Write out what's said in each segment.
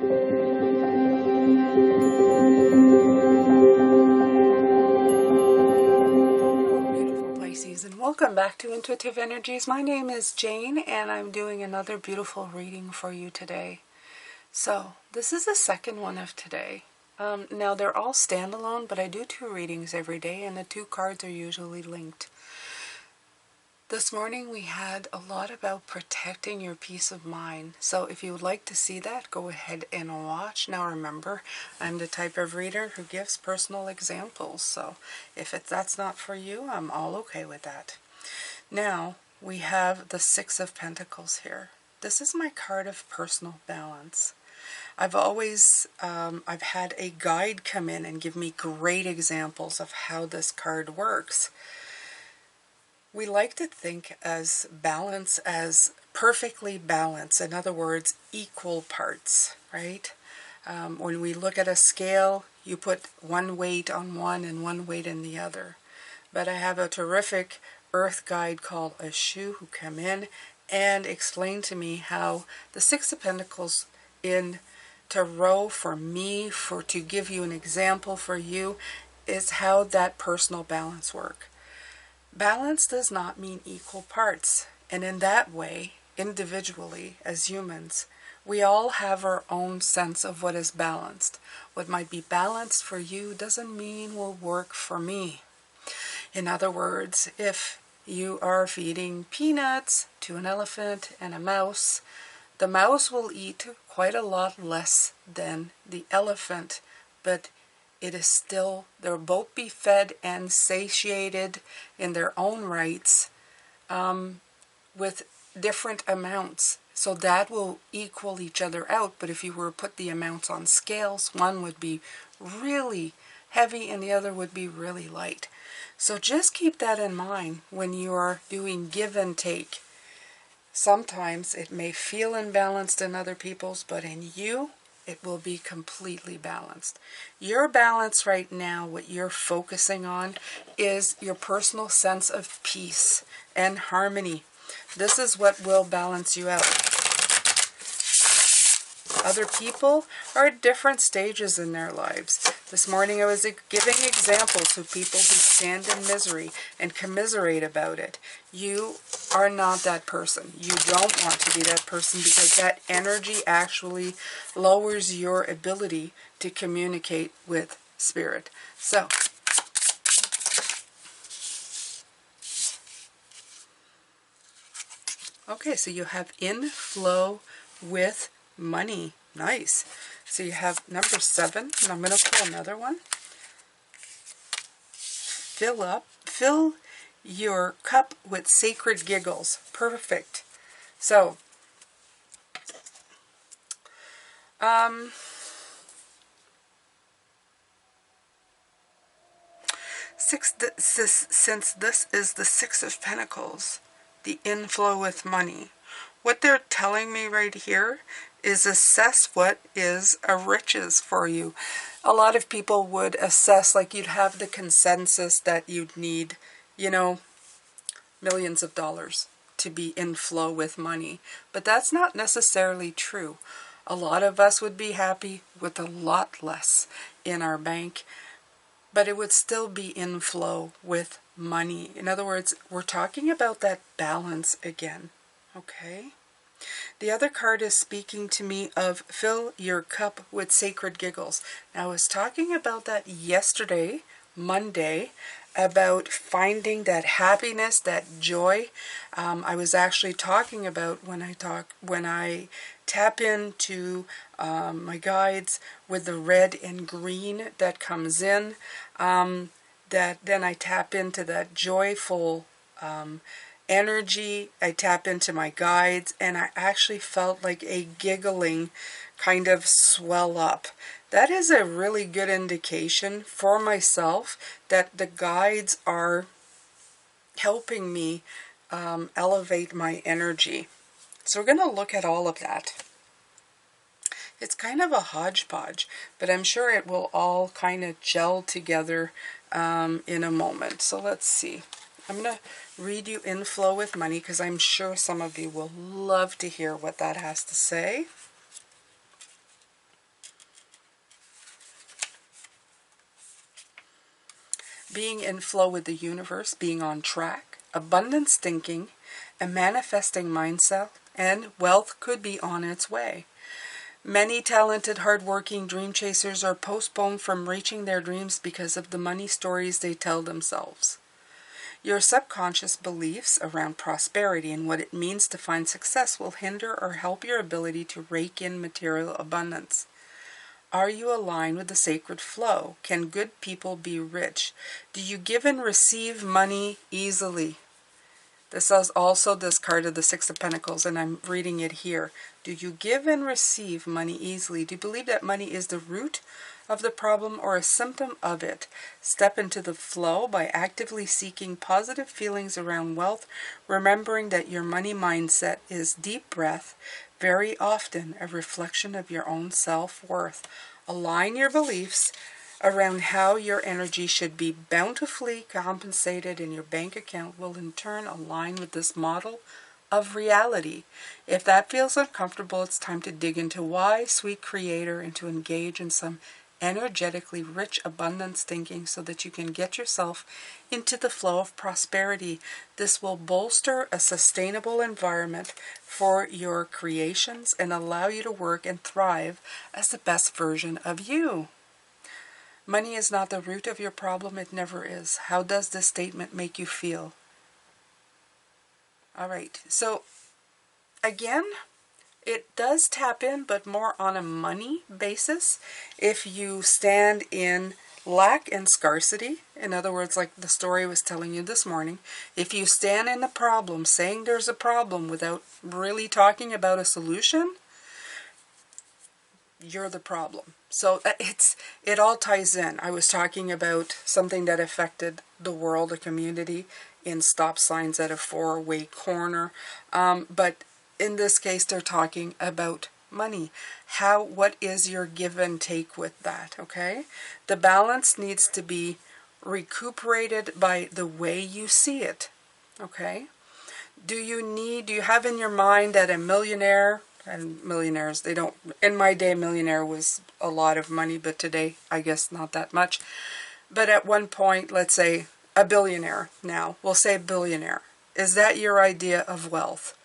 Pisces, and welcome back to Intuitive Energies. My name is Jane, and I'm doing another beautiful reading for you today. So this is the second one of today. Now they're all standalone, but I do 2 readings every day, and the 2 cards are usually linked. This morning we had a lot about protecting your peace of mind. So if you would like to see that, go ahead and watch. Now remember, I'm the type of reader who gives personal examples. So if that's not for you, I'm all okay with that. Now we have the 6 of Pentacles here. This is my card of personal balance. I've had a guide come in and give me great examples of how this card works. We like to think as balance as perfectly balanced. In other words, equal parts, right? When we look at a scale, you put one weight on one and one weight in the other. But I have a terrific earth guide called Ashu who come in and explain to me how the 6 of Pentacles in Tarot for me, to give you an example for you, is how that personal balance works. Balance does not mean equal parts, and in that way, individually, as humans, we all have our own sense of what is balanced. What might be balanced for you doesn't mean will work for me. In other words, if you are feeding peanuts to an elephant and a mouse, the mouse will eat quite a lot less than the elephant, but it is still, they'll both be fed and satiated in their own rights with different amounts. So that will equal each other out. But if you were to put the amounts on scales, one would be really heavy and the other would be really light. So just keep that in mind when you are doing give and take. Sometimes it may feel imbalanced in other people's, but in you, it will be completely balanced. Your balance right now, what you're focusing on, is your personal sense of peace and harmony. This is what will balance you out. Other people are at different stages in their lives. This morning I was giving examples of people who stand in misery and commiserate about it. You are not that person. You don't want to be that person because that energy actually lowers your ability to communicate with spirit. So, okay, so you have inflow with money. Nice. So you have number 7, and I'm going to pull another one. Fill your cup with sacred giggles. Perfect. So, since this is the 6 of Pentacles, the inflow with money, what they're telling me right here is assess what is a riches for you. A lot of people would assess, like you'd have the consensus that you'd need, millions of dollars to be in flow with money. But that's not necessarily true. A lot of us would be happy with a lot less in our bank, but it would still be in flow with money. In other words, we're talking about that balance again. Okay? The other card is speaking to me of fill your cup with sacred giggles. Now, I was talking about that yesterday, Monday, about finding that happiness, that joy. I was actually talking about when I tap into my guides with the red and green that comes in, that then I tap into that joyful energy. I tap into my guides, and I actually felt like a giggling kind of swell up. That is a really good indication for myself that the guides are helping me elevate my energy. So we're going to look at all of that. It's kind of a hodgepodge, but I'm sure it will all kind of gel together in a moment. So let's see. I'm going to read you Inflow with Money because I'm sure some of you will love to hear what that has to say. being in flow with the universe, being on track, abundance thinking, a manifesting mindset, and wealth could be on its way. Many talented, hardworking dream chasers are postponed from reaching their dreams because of the money stories they tell themselves. Your subconscious beliefs around prosperity and what it means to find success will hinder or help your ability to rake in material abundance. Are you aligned with the sacred flow? Can good people be rich? Do you give and receive money easily? This is also this card of the Six of Pentacles, and I'm reading it here. Do you give and receive money easily? Do you believe that money is the root of the problem or a symptom of it? Step into the flow by actively seeking positive feelings around wealth, remembering that your money mindset is deep breath, very often a reflection of your own self-worth. Align your beliefs around how your energy should be bountifully compensated, and your bank account will in turn align with this model of reality. If that feels uncomfortable, it's time to dig into why, sweet creator, and to engage in some energetically rich abundance thinking so that you can get yourself into the flow of prosperity. This will bolster a sustainable environment for your creations and allow you to work and thrive as the best version of you. Money is not the root of your problem. It never is. How does this statement make you feel? All right. So, again, it does tap in, but more on a money basis. If you stand in lack and scarcity, in other words, like the story I was telling you this morning, if you stand in the problem, saying there's a problem without really talking about a solution, you're the problem. So it all ties in. I was talking about something that affected the world, a community, in stop signs at a four-way corner. But in this case, they're talking about money. What is your give and take with that, okay? The balance needs to be recuperated by the way you see it, okay? Do you have in your mind that a millionaire, and millionaires, they don't, in my day, millionaire was a lot of money, but today, I guess not that much. But at one point, let's say a billionaire now, we'll say billionaire. Is that your idea of wealth?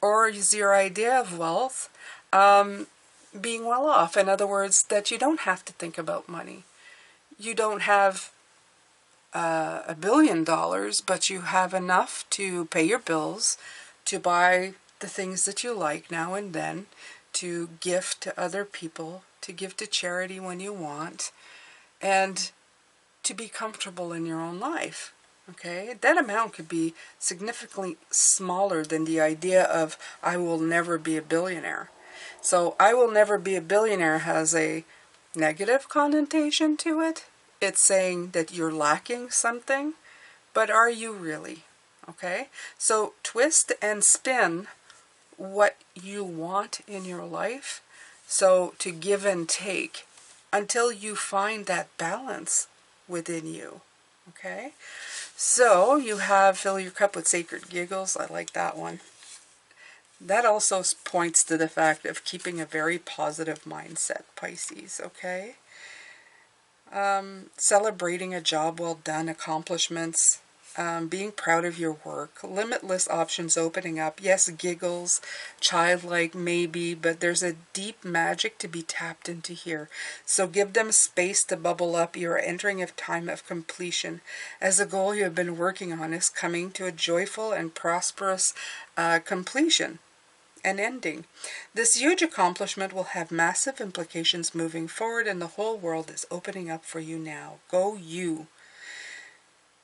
Or is your idea of wealth being well off? In other words, that you don't have to think about money. You don't have $1 billion, but you have enough to pay your bills, to buy the things that you like now and then, to gift to other people, to give to charity when you want, and to be comfortable in your own life. Okay, that amount could be significantly smaller than the idea of I will never be a billionaire. So I will never be a billionaire has a negative connotation to it. It's saying that you're lacking something, but are you really? Okay, so twist and spin what you want in your life, so to give and take until you find that balance within you. Okay, so you have fill your cup with sacred giggles. I like that one. That also points to the fact of keeping a very positive mindset, Pisces, okay? Celebrating a job well done, accomplishments, being proud of your work, limitless options opening up. Yes, giggles, childlike maybe, but there's a deep magic to be tapped into here. So give them space to bubble up. You're entering a time of completion, as the goal you have been working on is coming to a joyful and prosperous completion. An ending. This huge accomplishment will have massive implications moving forward, and the whole world is opening up for you now. Go you.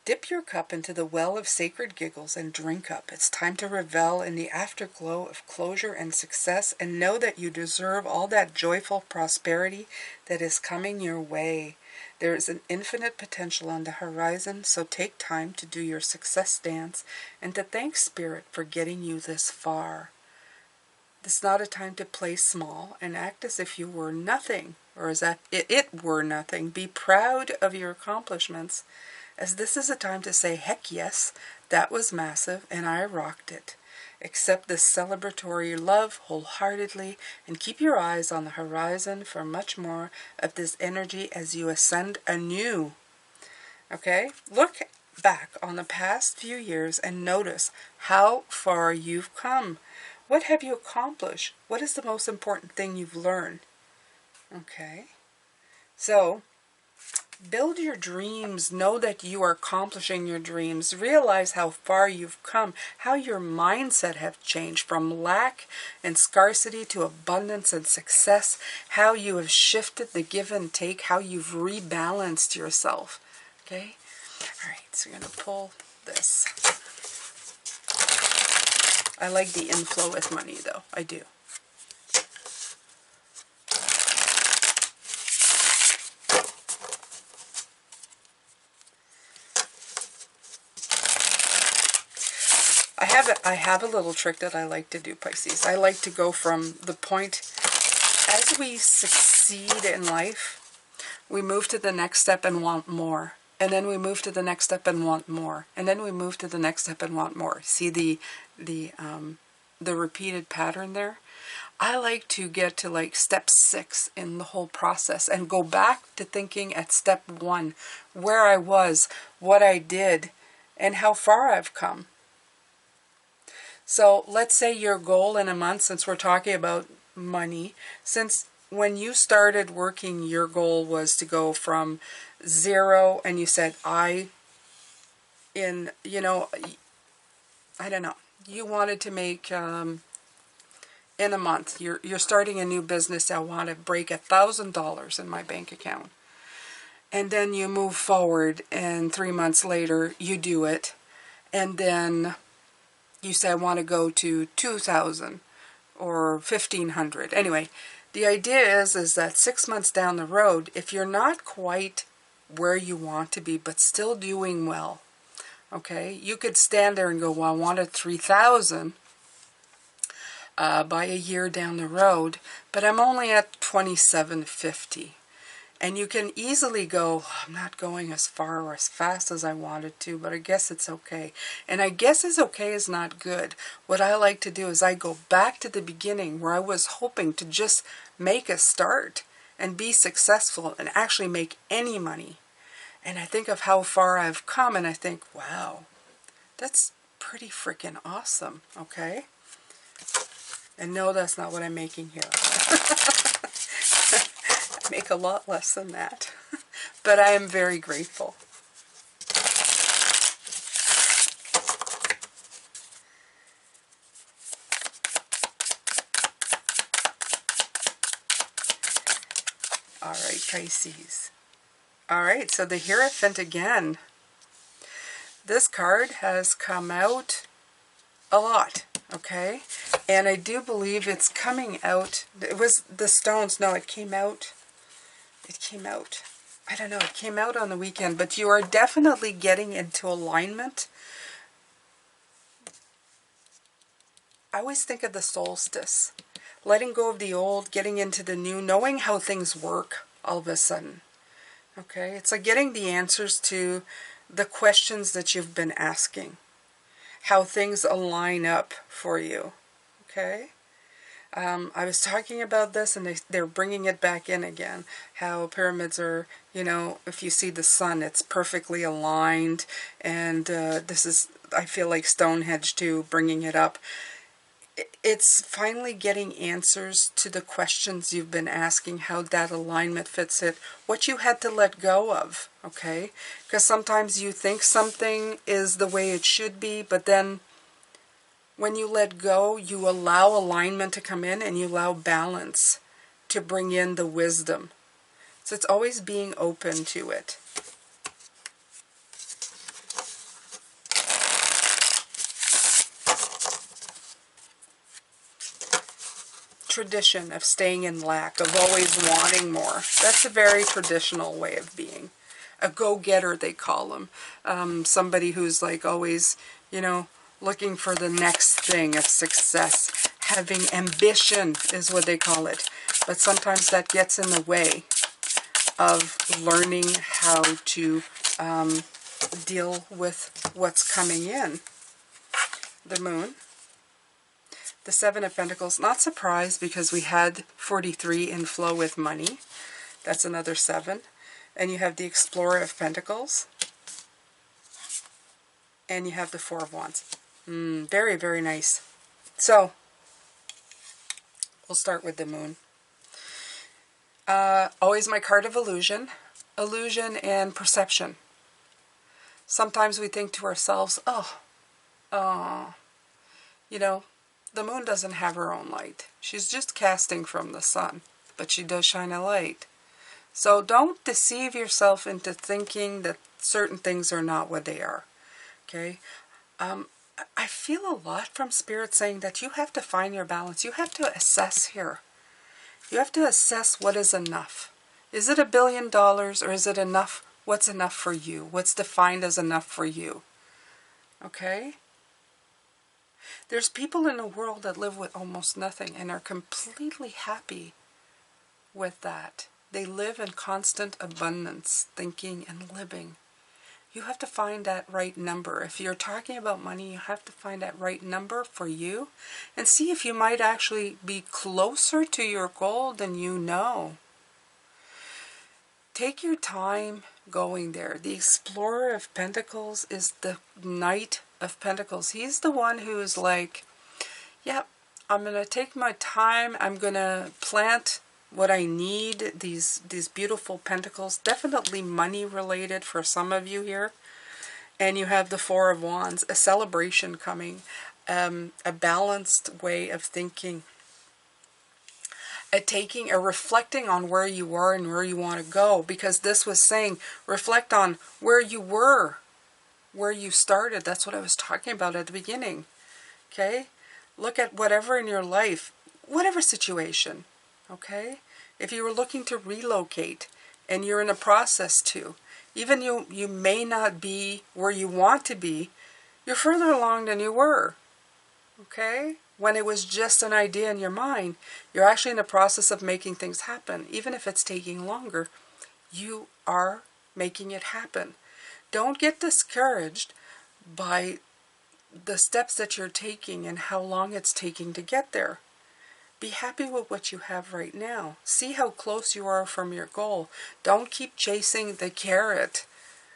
Dip your cup into the well of sacred giggles and drink up. It's time to revel in the afterglow of closure and success, and know that you deserve all that joyful prosperity that is coming your way. There is an infinite potential on the horizon, so take time to do your success dance and to thank Spirit for getting you this far. This is not a time to play small and act as if you were nothing, or as if it were nothing. Be proud of your accomplishments, as this is a time to say, heck yes, that was massive and I rocked it. Accept this celebratory love wholeheartedly and keep your eyes on the horizon for much more of this energy as you ascend anew. Okay? Look back on the past few years and notice how far you've come. What have you accomplished? What is the most important thing you've learned? Okay? So, build your dreams. Know that you are accomplishing your dreams. Realize how far you've come, how your mindset have changed from lack and scarcity to abundance and success, how you have shifted the give and take, how you've rebalanced yourself. Okay? All right, so we're going to pull this. I like the inflow with money, though. I do. I have a little trick that I like to do, Pisces. I like to go from the point, as we succeed in life, we move to the next step and want more. And then we move to the next step and want more. And then we move to the next step and want more. See the repeated pattern there? I like to get to like step 6 in the whole process and go back to thinking at step 1, where I was, what I did, and how far I've come. So let's say your goal in a month, since we're talking about money, since when you started working, your goal was to go from 0, and you said, I don't know, you wanted to make, in a month, you're starting a new business, I want to break $1,000 in my bank account. And then you move forward, and 3 months later, you do it, and then you say, I want to go to 2,000 or 1,500. Anyway, the idea is that 6 months down the road, if you're not quite where you want to be, but still doing well, okay, you could stand there and go, well, I wanted 3,000 by a year down the road, but I'm only at 2,750. And you can easily go, I'm not going as far or as fast as I wanted to, but I guess it's okay. And I guess it's okay is not good. What I like to do is I go back to the beginning where I was hoping to just make a start and be successful and actually make any money. And I think of how far I've come and I think, wow, that's pretty freaking awesome, okay? And no, that's not what I'm making here. Make a lot less than that, but I am very grateful. All right, Pisces. All right, so the Hierophant again. This card has come out a lot, okay? And I do believe it's coming out. It was the stones. No, it came out. It came out. I don't know. It came out on the weekend. But you are definitely getting into alignment. I always think of the solstice. Letting go of the old, getting into the new, knowing how things work all of a sudden. Okay? It's like getting the answers to the questions that you've been asking. How things align up for you. Okay? I was talking about this and they're bringing it back in again. How pyramids are, you know, if you see the sun, it's perfectly aligned. And this is, I feel like Stonehenge too, bringing it up. It's finally getting answers to the questions you've been asking, how that alignment fits it, what you had to let go of, okay? Because sometimes you think something is the way it should be, but then when you let go, you allow alignment to come in and you allow balance to bring in the wisdom. So it's always being open to it. Tradition of staying in lack, of always wanting more. That's a very traditional way of being. A go-getter, they call them. Somebody who's like always, you know, looking for the next thing of success. Having ambition is what they call it. But sometimes that gets in the way of learning how to deal with what's coming in. The Moon. The Seven of Pentacles. Not surprised because we had 43 in flow with money. That's another 7. And you have the Explorer of Pentacles. and you have the Four of Wands. Very, very nice. So, we'll start with the Moon. Always my card of illusion. Illusion and perception. Sometimes we think to ourselves, you know, the Moon doesn't have her own light. She's just casting from the sun, but she does shine a light. So don't deceive yourself into thinking that certain things are not what they are. Okay? I feel a lot from Spirit saying that you have to find your balance. You have to assess here. You have to assess what is enough. Is it $1 billion, or is it enough? What's enough for you? What's defined as enough for you? Okay? There's people in the world that live with almost nothing and are completely happy with that. They live in constant abundance, thinking and living. You have to find that right number. If you're talking about money, you have to find that right number for you and see if you might actually be closer to your goal than you know. Take your time going there. The Explorer of Pentacles is the Knight of Pentacles. He's the one who's like, yep, I'm going to take my time. I'm going to plant what I need, these beautiful pentacles, definitely money related for some of you here. And you have the Four of Wands, a celebration coming, a balanced way of thinking, a reflecting on where you are and where you want to go, because this was saying reflect on where you were, where you started. That's what I was talking about at the beginning. Okay? Look at whatever in your life, whatever situation. Okay? If you were looking to relocate and you're in a process to, even you may not be where you want to be, you're further along than you were. Okay? When it was just an idea in your mind, you're actually in the process of making things happen. Even if it's taking longer, you are making it happen. Don't get discouraged by the steps that you're taking and how long it's taking to get there. Be happy with what you have right now. See how close you are from your goal. Don't keep chasing the carrot,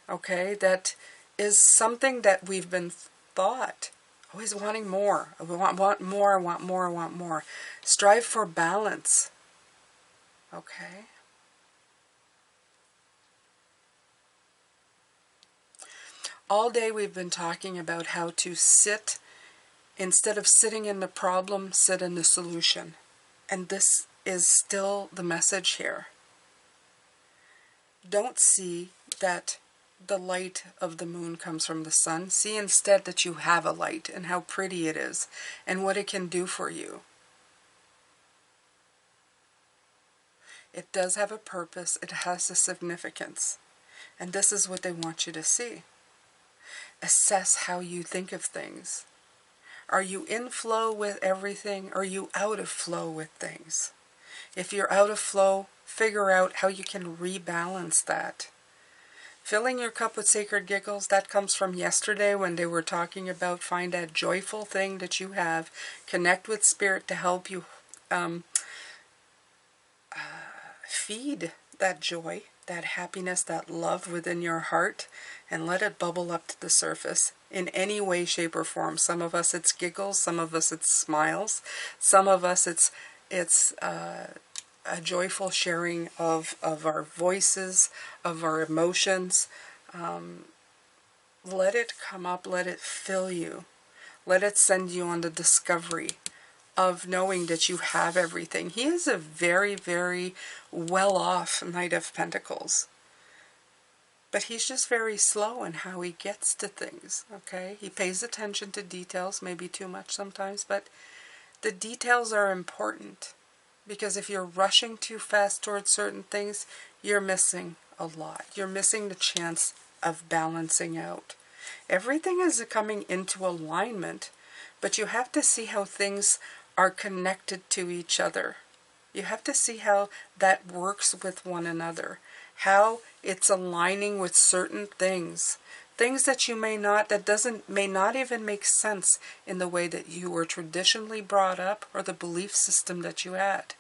okay? That is something that we've been taught. Always wanting more. I want more, I want more, I want more. Strive for balance, okay? All day we've been talking about how to sit. Instead of sitting in the problem, sit in the solution. And this is still the message here. Don't see that the light of the moon comes from the sun. See instead that you have a light and how pretty it is and what it can do for you. It does have a purpose. It has a significance. And this is what they want you to see. Assess how you think of things. Are you in flow with everything, or are you out of flow with things? If you're out of flow, figure out how you can rebalance that. Filling your cup with sacred giggles, that comes from yesterday when they were talking about find that joyful thing that you have, connect with Spirit to help you feed that joy, that happiness, that love within your heart, and let it bubble up to the surface in any way, shape, or form. Some of us it's giggles, some of us it's smiles, some of us it's a joyful sharing of our voices, of our emotions. Let it come up, let it fill you, let it send you on the discovery of knowing that you have everything. He is a very, very well-off Knight of Pentacles. But he's just very slow in how he gets to things, okay? He pays attention to details, maybe too much sometimes, but the details are important. Because if you're rushing too fast towards certain things, you're missing a lot. You're missing the chance of balancing out. Everything is coming into alignment, but you have to see how things are connected to each other. You have to see how that works with one another, how it's aligning with certain things, things that you may not even make sense in the way that you were traditionally brought up or the belief system that you had.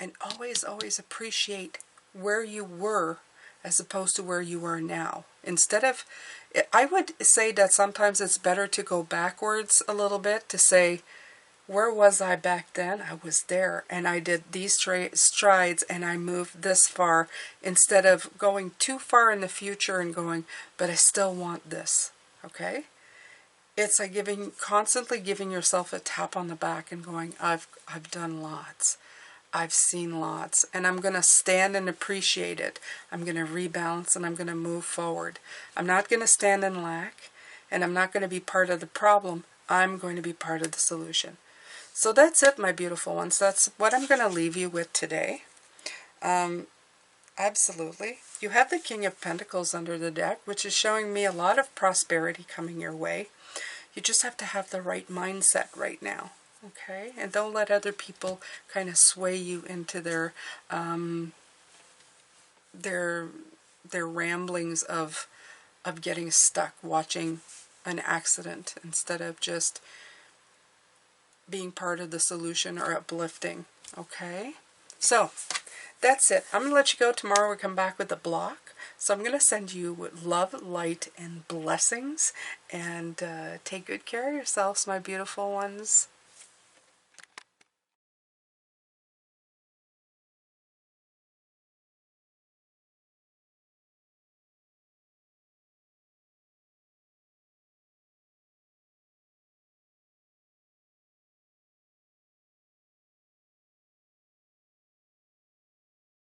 And always, always appreciate where you were as opposed to where you are now. Instead of, I would say that sometimes it's better to go backwards a little bit to say, where was I back then? I was there, and I did these strides, and I moved this far, instead of going too far in the future and going, but I still want this, okay? It's like constantly giving yourself a tap on the back and going, I've done lots. I've seen lots, and I'm going to stand and appreciate it. I'm going to rebalance, and I'm going to move forward. I'm not going to stand in lack, and I'm not going to be part of the problem. I'm going to be part of the solution. So that's it, my beautiful ones. That's what I'm going to leave you with today. Absolutely. You have the King of Pentacles under the deck, which is showing me a lot of prosperity coming your way. You just have to have the right mindset right now. Okay? And don't let other people kind of sway you into their ramblings of getting stuck watching an accident instead of just being part of the solution or uplifting. Okay? So, that's it. I'm going to let you go. Tomorrow we'll come back with the block. So I'm going to send you love, light, and blessings. And take good care of yourselves, my beautiful ones.